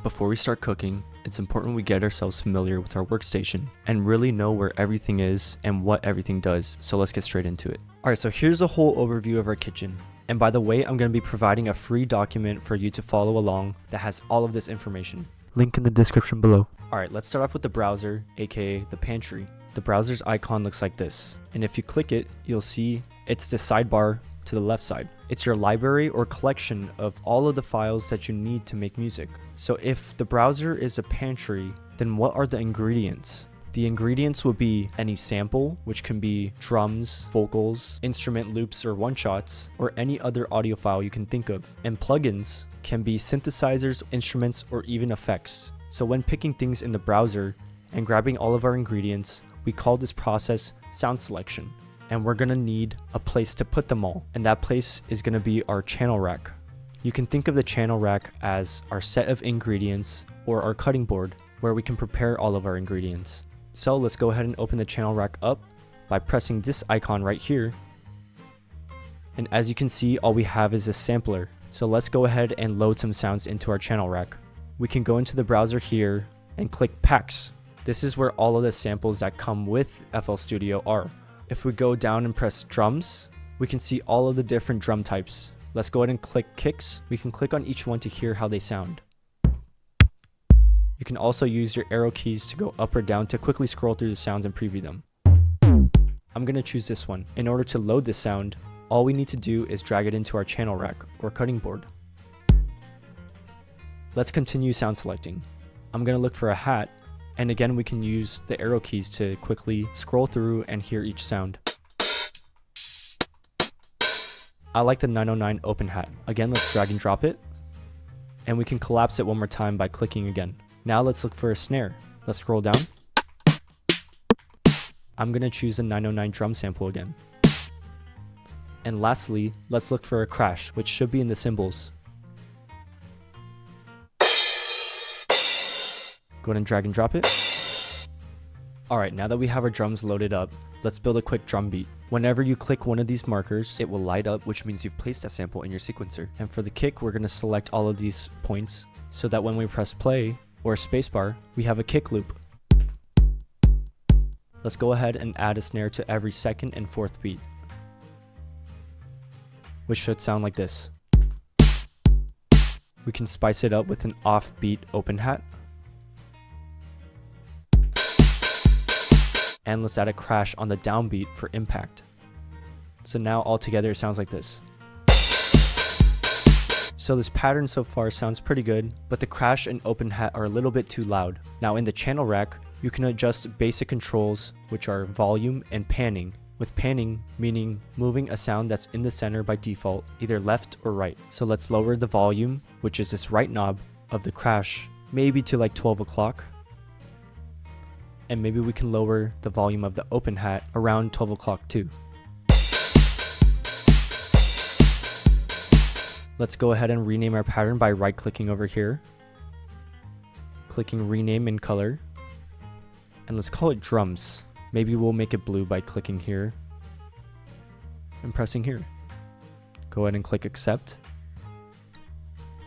Before we start cooking, it's important we get ourselves familiar with our workstation and really know where everything is and what everything does, so let's get straight into it. Alright, so here's a whole overview of our kitchen. And by the way, I'm going to be providing a free document for you to follow along that has all of this information. Link in the description below. Alright, let's start off with the browser, aka the pantry. The browser's icon looks like this, and if you click it, you'll see it's the sidebar to the left side. It's your library or collection of all of the files that you need to make music. So if the browser is a pantry, then what are the ingredients? The ingredients would be any sample, which can be drums, vocals, instrument loops or one-shots, or any other audio file you can think of. And plugins can be synthesizers, instruments, or even effects. So when picking things in the browser and grabbing all of our ingredients, we call this process sound selection. And we're gonna need a place to put them all, and that place is gonna be our channel rack. You can think of the channel rack as our set of ingredients or our cutting board where we can prepare all of our ingredients. So let's go ahead and open the channel rack up by pressing this icon right here. And as you can see, all we have is a sampler. So let's go ahead and load some sounds into our channel rack. We can go into the browser here and click packs. This is where all of the samples that come with FL Studio are. If we go down and press drums, we can see all of the different drum types. Let's go ahead and click kicks. We can click on each one to hear how they sound. You can also use your arrow keys to go up or down to quickly scroll through the sounds and preview them. I'm going to choose this one. In order to load this sound, all we need to do is drag it into our channel rack or cutting board. Let's continue sound selecting. I'm going to look for a hat. And again, we can use the arrow keys to quickly scroll through and hear each sound. I like the 909 open hat. Again, let's drag and drop it. And we can collapse it one more time by clicking again. Now let's look for a snare. Let's scroll down. I'm gonna choose the 909 drum sample again. And lastly, let's look for a crash, which should be in the cymbals. Go ahead and drag and drop it. Alright, now that we have our drums loaded up, let's build a quick drum beat. Whenever you click one of these markers, it will light up, which means you've placed that sample in your sequencer. And for the kick, we're going to select all of these points so that when we press play or spacebar, we have a kick loop. Let's go ahead and add a snare to every second and fourth beat, which should sound like this. We can spice it up with an offbeat open hat. And let's add a crash on the downbeat for impact. So now all together it sounds like this. So this pattern so far sounds pretty good, but the crash and open hat are a little bit too loud. Now in the channel rack, you can adjust basic controls, which are volume and panning. With panning, meaning moving a sound that's in the center by default, either left or right. So let's lower the volume, which is this right knob of the crash, maybe to like 12 o'clock. And maybe we can lower the volume of the open hat around 12 o'clock too. Let's go ahead and rename our pattern by right-clicking over here, clicking rename in color, and let's call it drums. Maybe we'll make it blue by clicking here and pressing here. Go ahead and click accept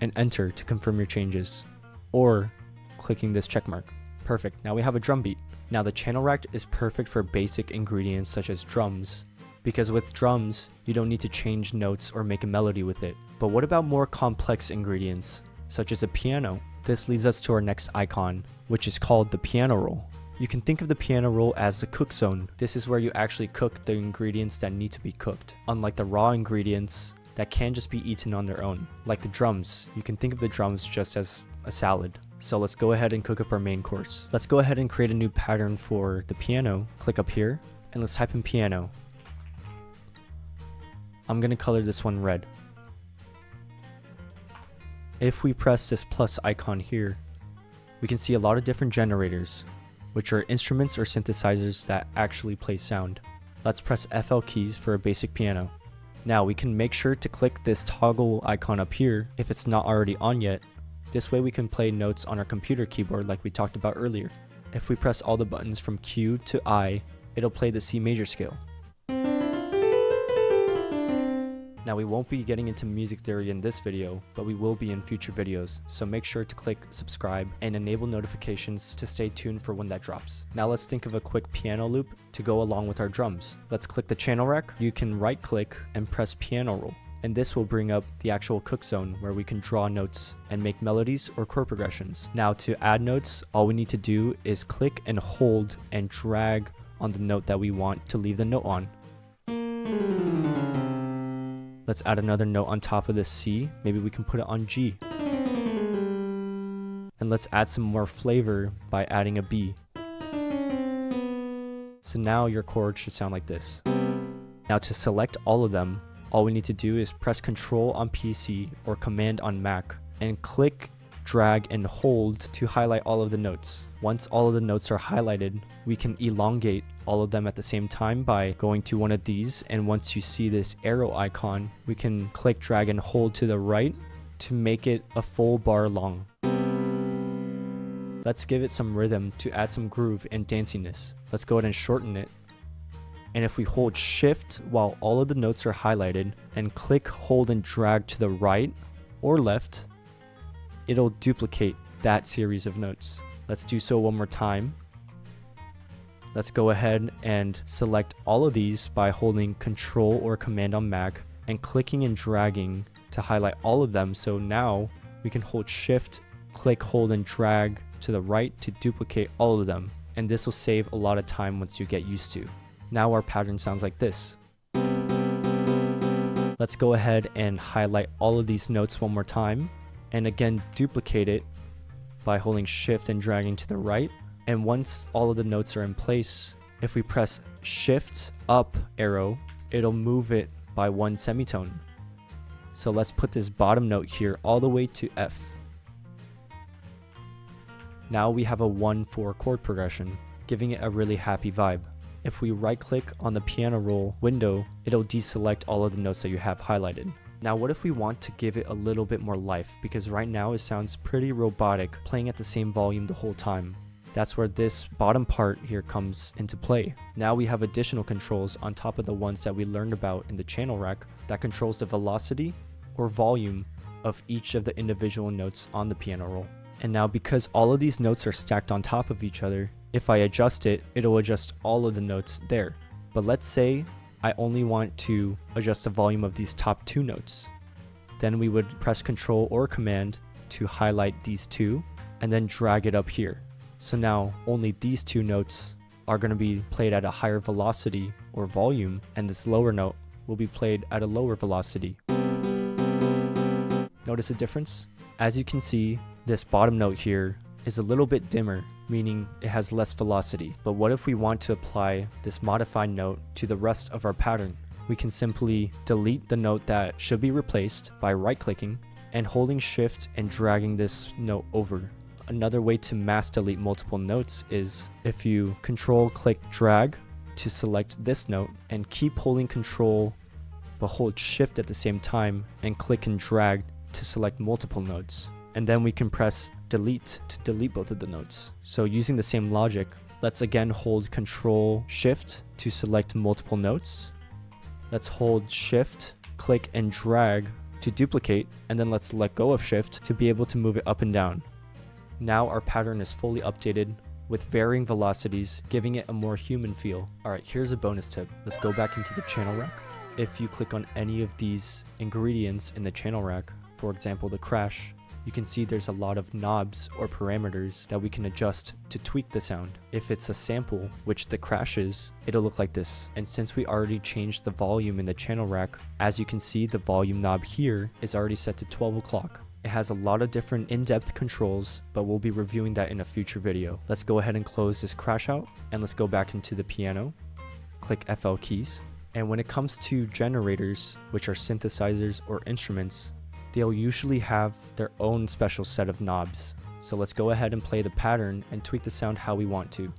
and enter to confirm your changes, or clicking this check mark. Perfect, now we have a drum beat. Now the channel rack is perfect for basic ingredients such as drums, because with drums, you don't need to change notes or make a melody with it. But what about more complex ingredients, such as a piano? This leads us to our next icon, which is called the piano roll. You can think of the piano roll as the cook zone. This is where you actually cook the ingredients that need to be cooked, unlike the raw ingredients that can just be eaten on their own. Like the drums, you can think of the drums just as a salad. So let's go ahead and cook up our main course. Let's go ahead and create a new pattern for the piano. Click up here and let's type in piano. I'm gonna color this one red. If we press this plus icon here, we can see a lot of different generators, which are instruments or synthesizers that actually play sound. Let's press FL keys for a basic piano. Now we can make sure to click this toggle icon up here if it's not already on yet. This way we can play notes on our computer keyboard like we talked about earlier. If we press all the buttons from Q to I, it'll play the C major scale. Now we won't be getting into music theory in this video, but we will be in future videos, so make sure to click subscribe and enable notifications to stay tuned for when that drops. Now let's think of a quick piano loop to go along with our drums. Let's click the channel rack. You can right click and press piano roll, and this will bring up the actual cook zone where we can draw notes and make melodies or chord progressions. Now to add notes, all we need to do is click and hold and drag on the note that we want to leave the note on. Let's add another note on top of this C. Maybe we can put it on G. And let's add some more flavor by adding a B. So now your chord should sound like this. Now to select all of them, all we need to do is press Control on PC or Command on Mac and click, drag, and hold to highlight all of the notes. Once all of the notes are highlighted, we can elongate all of them at the same time by going to one of these, and once you see this arrow icon, we can click, drag, and hold to the right to make it a full bar long. Let's give it some rhythm to add some groove and danciness. Let's go ahead and shorten it. And if we hold shift while all of the notes are highlighted and click, hold, and drag to the right or left, it'll duplicate that series of notes. Let's do so one more time. Let's go ahead and select all of these by holding Control or Command on Mac and clicking and dragging to highlight all of them. So now we can hold shift, click, hold, and drag to the right to duplicate all of them. And this will save a lot of time once you get used to. Now our pattern sounds like this. Let's go ahead and highlight all of these notes one more time. And again, duplicate it by holding shift and dragging to the right. And once all of the notes are in place, if we press shift up arrow, it'll move it by one semitone. So let's put this bottom note here all the way to F. Now we have a 1-4 chord progression, giving it a really happy vibe. If we right click on the piano roll window, it'll deselect all of the notes that you have highlighted. Now what if we want to give it a little bit more life, because right now it sounds pretty robotic, playing at the same volume the whole time. That's where this bottom part here comes into play. Now we have additional controls on top of the ones that we learned about in the channel rack that controls the velocity or volume of each of the individual notes on the piano roll. And now because all of these notes are stacked on top of each other, if I adjust it, it'll adjust all of the notes there. But let's say I only want to adjust the volume of these top two notes. Then we would press Control or Command to highlight these two and then drag it up here. So now only these two notes are going to be played at a higher velocity or volume, and this lower note will be played at a lower velocity. Notice the difference? As you can see, this bottom note here is a little bit dimmer, meaning it has less velocity. But what if we want to apply this modified note to the rest of our pattern? We can simply delete the note that should be replaced by right-clicking and holding shift and dragging this note over. Another way to mass delete multiple notes is if you Control, click, drag to select this note and keep holding Control but hold shift at the same time and click and drag to select multiple notes. And then we can press delete to delete both of the notes. So using the same logic, let's again hold Control Shift to select multiple notes. Let's hold Shift, click, and drag to duplicate, and then let's let go of Shift to be able to move it up and down. Now our pattern is fully updated with varying velocities, giving it a more human feel. Alright, here's a bonus tip. Let's go back into the channel rack. If you click on any of these ingredients in the channel rack, for example the crash, you can see there's a lot of knobs or parameters that we can adjust to tweak the sound. If it's a sample, which the crash is, it'll look like this. And since we already changed the volume in the channel rack, as you can see the volume knob here is already set to 12 o'clock. It has a lot of different in-depth controls, but we'll be reviewing that in a future video. Let's go ahead and close this crash out, and let's go back into the piano. Click FL keys. And when it comes to generators, which are synthesizers or instruments, they'll usually have their own special set of knobs. So let's go ahead and play the pattern and tweak the sound how we want to.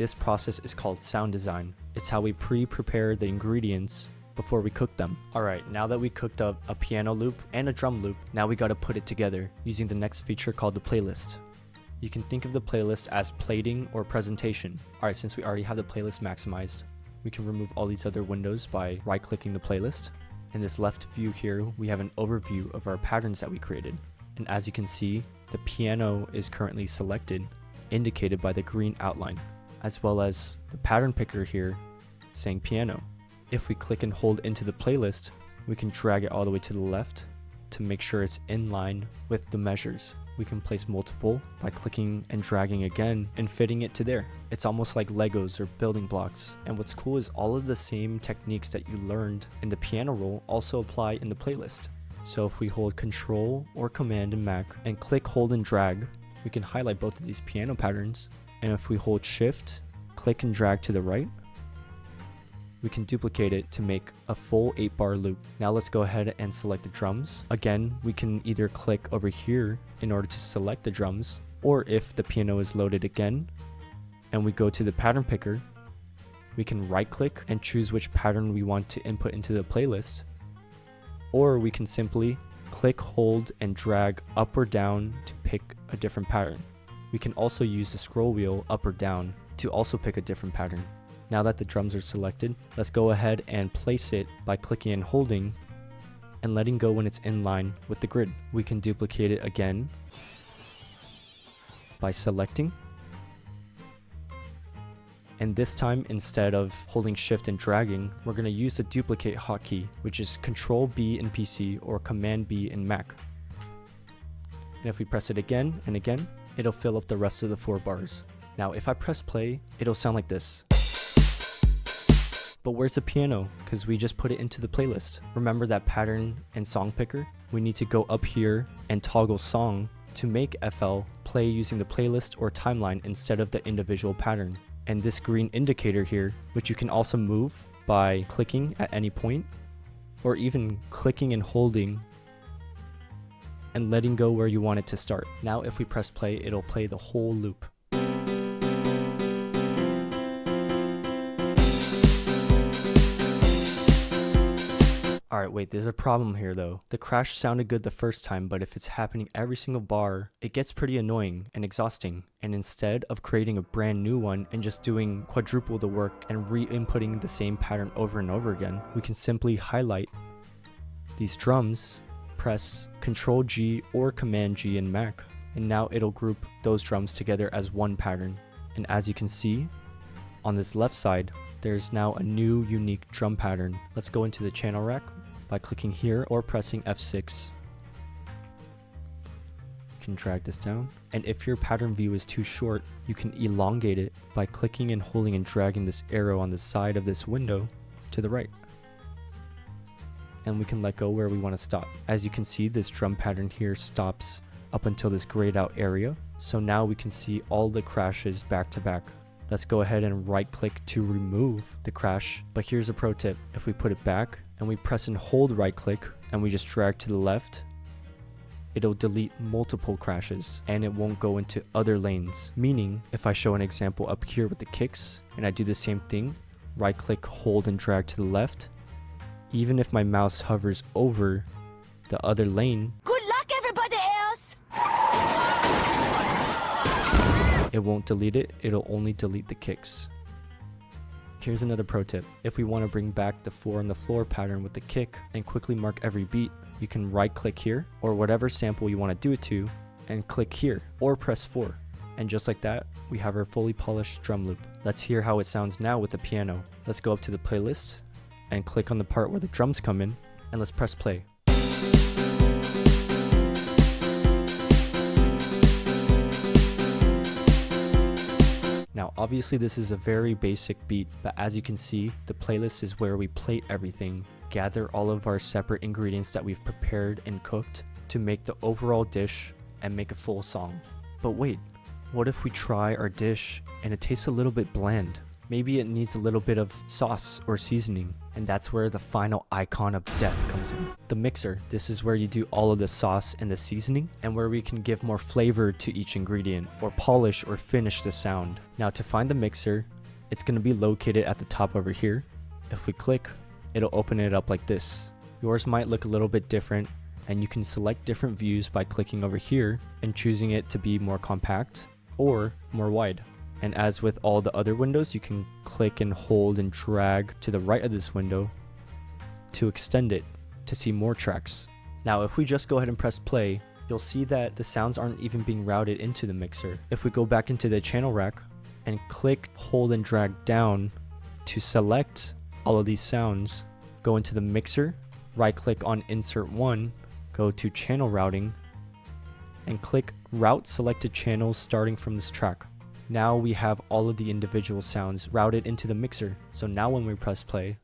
This process is called sound design. It's how we pre-prepare the ingredients before we cook them. Alright, now that we cooked up a piano loop and a drum loop, now we gotta put it together using the next feature called the playlist. You can think of the playlist as plating or presentation. Alright, since we already have the playlist maximized, we can remove all these other windows by right-clicking the playlist. In this left view here, we have an overview of our patterns that we created. And as you can see, the piano is currently selected, indicated by the green outline, as well as the pattern picker here saying piano. If we click and hold into the playlist, we can drag it all the way to the left to make sure it's in line with the measures. We can place multiple by clicking and dragging again and fitting it to there. It's almost like Legos or building blocks. And what's cool is all of the same techniques that you learned in the piano roll also apply in the playlist. So if we hold Control or Command in Mac and click, hold, and drag, we can highlight both of these piano patterns. And if we hold Shift, click and drag to the right, we can duplicate it to make a full 8-bar loop. Now let's go ahead and select the drums. Again, we can either click over here in order to select the drums, or if the piano is loaded again and we go to the pattern picker, we can right click and choose which pattern we want to input into the playlist, or we can simply click, hold, and drag up or down to pick a different pattern. We can also use the scroll wheel up or down to also pick a different pattern. Now that the drums are selected, let's go ahead and place it by clicking and holding and letting go when it's in line with the grid. We can duplicate it again by selecting. And this time, instead of holding Shift and dragging, we're going to use the duplicate hotkey, which is Control B in PC or Command B in Mac. And if we press it again and again, it'll fill up the rest of the 4 bars. Now, if I press play, it'll sound like this. But where's the piano? Because we just put it into the playlist. Remember that pattern and song picker? We need to go up here and toggle song to make FL play using the playlist or timeline instead of the individual pattern. And this green indicator here, which you can also move by clicking at any point, or even clicking and holding and letting go where you want it to start. Now if we press play, it'll play the whole loop. Alright, wait, there's a problem here though. The crash sounded good the first time, but if it's happening every single bar, it gets pretty annoying and exhausting. And instead of creating a brand new one and just doing quadruple the work and re-inputting the same pattern over and over again, we can simply highlight these drums, press Ctrl G or Command G in Mac, and now it'll group those drums together as one pattern. And as you can see, on this left side, there's now a new unique drum pattern. Let's go into the channel rack by clicking here or pressing F6. You can drag this down. And if your pattern view is too short, you can elongate it by clicking and holding and dragging this arrow on the side of this window to the right. And we can let go where we want to stop. As you can see, this drum pattern here stops up until this grayed out area. So now we can see all the crashes back to back. Let's go ahead and right click to remove the crash. But here's a pro tip. If we put it back and we press and hold right click and we just drag to the left, it'll delete multiple crashes and it won't go into other lanes. Meaning, if I show an example up here with the kicks and I do the same thing, right click, hold, and drag to the left, even if my mouse hovers over the other lane, good luck everybody else! it won't delete it, it'll only delete the kicks. Here's another pro tip. If we want to bring back the 4 on the floor pattern with the kick and quickly mark every beat, you can right click here or whatever sample you want to do it to and click here or press 4. And just like that, we have our fully polished drum loop. Let's hear how it sounds now with the piano. Let's go up to the playlist and click on the part where the drums come in and let's press play. Now obviously this is a very basic beat, but as you can see, the playlist is where we plate everything, gather all of our separate ingredients that we've prepared and cooked to make the overall dish and make a full song. But wait, what if we try our dish and it tastes a little bit bland? Maybe it needs a little bit of sauce or seasoning, and that's where the final icon of death comes in. The mixer. This is where you do all of the sauce and the seasoning, and where we can give more flavor to each ingredient, or polish or finish the sound. Now to find the mixer, it's going to be located at the top over here. If we click, it'll open it up like this. Yours might look a little bit different, and you can select different views by clicking over here and choosing it to be more compact or more wide. And as with all the other windows, you can click and hold and drag to the right of this window to extend it to see more tracks. Now if we just go ahead and press play, you'll see that the sounds aren't even being routed into the mixer. If we go back into the channel rack and click, hold and drag down to select all of these sounds, go into the mixer, right click on insert one, go to channel routing, and click route selected channels starting from this track. Now we have all of the individual sounds routed into the mixer. So now when we press play,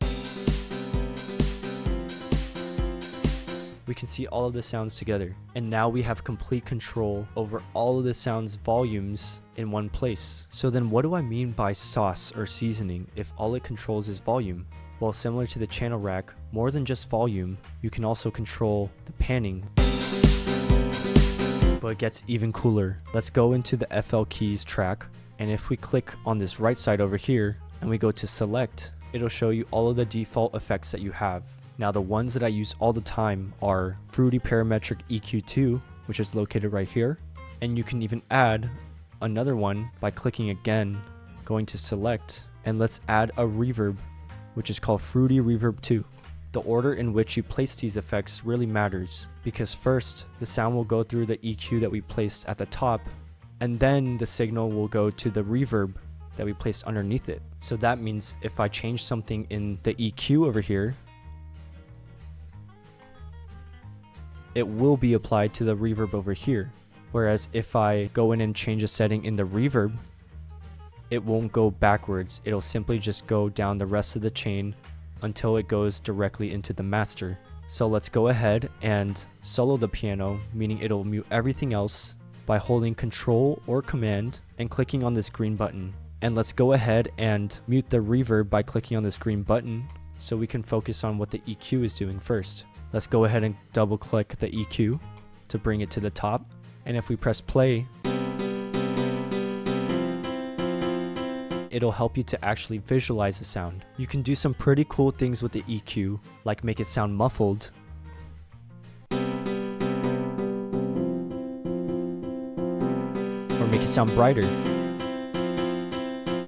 we can see all of the sounds together. And now we have complete control over all of the sounds volumes in one place. So then what do I mean by sauce or seasoning if all it controls is volume? Well, similar to the channel rack, more than just volume, you can also control the panning. But it gets even cooler. Let's go into the FL Keys track, and if we click on this right side over here and we go to select, it'll show you all of the default effects that you have. Now the ones that I use all the time are Fruity Parametric EQ2, which is located right here, and you can even add another one by clicking again, going to select, and let's add a reverb, which is called Fruity Reverb 2. The order in which you place these effects really matters, because first the sound will go through the EQ that we placed at the top, and then the signal will go to the reverb that we placed underneath it. So that means if I change something in the EQ over here, it will be applied to the reverb over here. Whereas if I go in and change a setting in the reverb, it won't go backwards. It'll simply just go down the rest of the chain until it goes directly into the master. So let's go ahead and solo the piano, meaning it'll mute everything else by holding Control or Command and clicking on this green button. And let's go ahead and mute the reverb by clicking on this green button so we can focus on what the EQ is doing first. Let's go ahead and double click the EQ to bring it to the top. And if we press play, it'll help you to actually visualize the sound. You can do some pretty cool things with the EQ, like make it sound muffled, or make it sound brighter.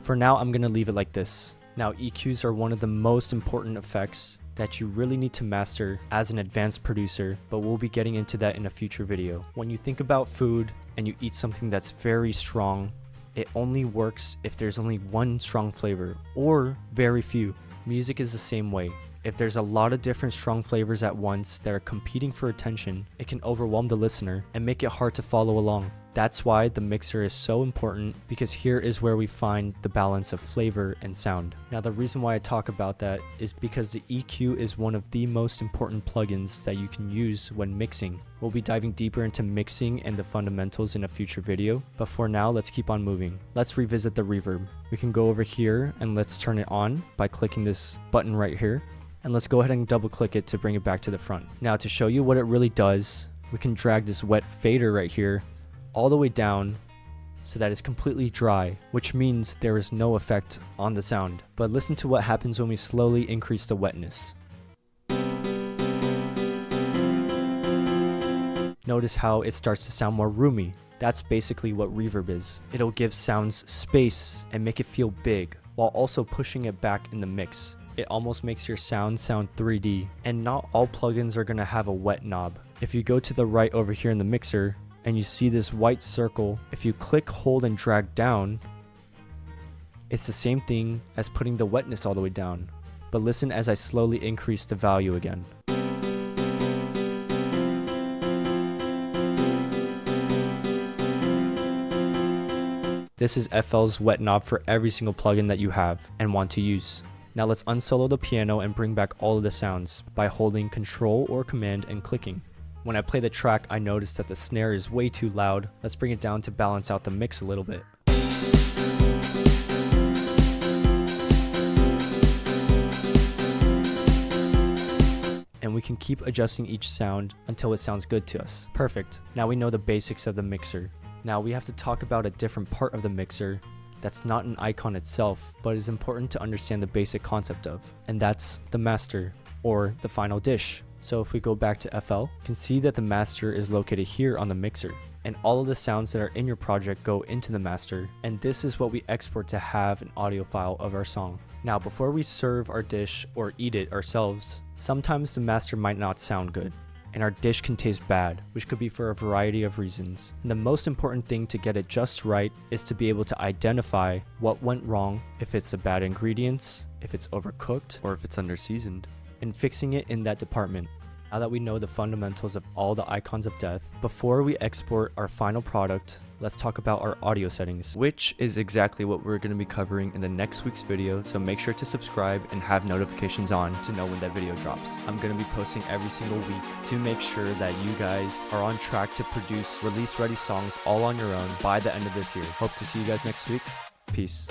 For now, I'm gonna leave it like this. Now, EQs are one of the most important effects that you really need to master as an advanced producer, but we'll be getting into that in a future video. When you think about food and you eat something that's very strong, it only works if there's only one strong flavor, or very few. Music is the same way. If there's a lot of different strong flavors at once that are competing for attention, it can overwhelm the listener and make it hard to follow along. That's why the mixer is so important, because here is where we find the balance of flavor and sound. Now the reason why I talk about that is because the EQ is one of the most important plugins that you can use when mixing. We'll be diving deeper into mixing and the fundamentals in a future video, but for now let's keep on moving. Let's revisit the reverb. We can go over here and let's turn it on by clicking this button right here. And let's go ahead and double click it to bring it back to the front. Now to show you what it really does, we can drag this wet fader right here all the way down so that it's completely dry, which means there is no effect on the sound. But listen to what happens when we slowly increase the wetness. Notice how it starts to sound more roomy. That's basically what reverb is. It'll give sounds space and make it feel big, while also pushing it back in the mix. It almost makes your sound 3D. And not all plugins are gonna have a wet knob. If you go to the right over here in the mixer, and you see this white circle, if you click, hold, and drag down, it's the same thing as putting the wetness all the way down. But listen as I slowly increase the value again. This is FL's wet knob for every single plugin that you have and want to use. Now let's unsolo the piano and bring back all of the sounds by holding Control or Command and clicking. When I play the track, I notice that the snare is way too loud. Let's bring it down to balance out the mix a little bit. can keep adjusting each sound until it sounds good to us. Perfect. Now we know the basics of the mixer. Now we have to talk about a different part of the mixer that's not an icon itself, but is important to understand the basic concept of, and that's the master, or the final dish. So if we go back to FL, you can see that the master is located here on the mixer, and all of the sounds that are in your project go into the master, and this is what we export to have an audio file of our song. Now before we serve our dish or eat it ourselves, sometimes the master might not sound good, and our dish can taste bad, which could be for a variety of reasons. And the most important thing to get it just right is to be able to identify what went wrong, if it's the bad ingredients, if it's overcooked, or if it's under-seasoned, and fixing it in that department. Now that we know the fundamentals of all the icons of death, before we export our final product, let's talk about our audio settings. which is exactly what we're going to be covering in the next week's video, so make sure to subscribe and have notifications on to know when that video drops. I'm going to be posting every single week to make sure that you guys are on track to produce release-ready songs all on your own by the end of this year. Hope to see you guys next week. Peace.